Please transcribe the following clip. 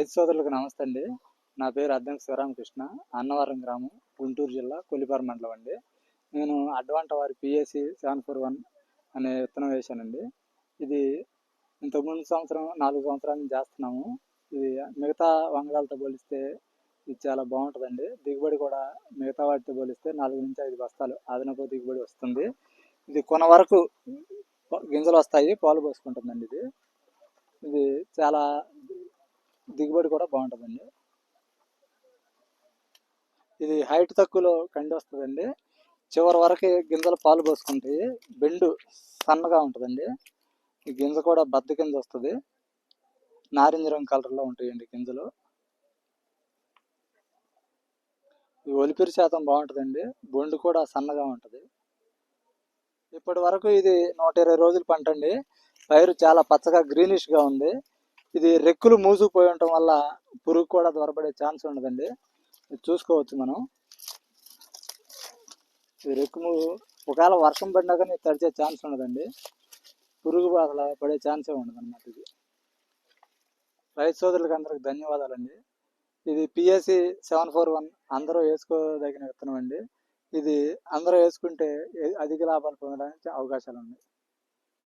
రైతు సోదరులకు నమస్తే అండి. నా పేరు అద్దంకి శివరామకృష్ణ. అన్నవరం గ్రామం, గుంటూరు జిల్లా, కొల్లిపారు మండలం అండి. నేను అడ్వాంట వారి పిఎస్సి 741 అనే విత్తనం వేశానండి. ఇది ఇంతకుముందు సంవత్సరం 4 సంవత్సరాల నుంచి చేస్తున్నాము. ఇది మిగతా వంగడాలతో పోలిస్తే ఇది చాలా బాగుంటుందండి. దిగుబడి కూడా మిగతా వాటితో పోలిస్తే 4 నుంచి 5 బస్తాలు అదనపు దిగుబడి వస్తుంది. ఇది కొన వరకు గింజలు వస్తాయి, పాలు పోసుకుంటుందండి. ఇది చాలా దిగుబడి కూడా బాగుంటుందండి. ఇది హైట్ తక్కువలో కండి వస్తుందండి. చివరి వరకు గింజలు పాలు పోసుకుంటాయి. బెండు సన్నగా ఉంటుందండి. ఈ గింజ కూడా బద్ద గింజ వస్తుంది. నారింజ రంగు కలర్లో ఉంటాయండి గింజలు. ఈ ఒలిపిరి శాతం బాగుంటుందండి. బొండు కూడా సన్నగా ఉంటుంది. ఇప్పటి వరకు ఇది 120 రోజుల పంట అండి. పైరు చాలా పచ్చగా గ్రీనిష్గా ఉంది. ఇది రెక్కులు మూసుకుపోయి ఉండటం వల్ల పురుగు కూడా దొరబడే ఛాన్స్ ఉండదండి. ఇది చూసుకోవచ్చు మనం. ఈ రెక్కు ఒకవేళ వర్షం పడినా కానీ తడిచే ఛాన్స్ ఉండదండి. పురుగు అసలు పడే ఛాన్సే ఉండదు అన్నమాట. ఇది రైతు సోదరులకు అందరికి ధన్యవాదాలండి. ఇది పిఎస్సి 741 అందరూ వేసుకోదగిన విత్తనం అండి. ఇది అందరూ వేసుకుంటే అధిక లాభాలు పొందడానికి అవకాశాలు ఉన్నాయి.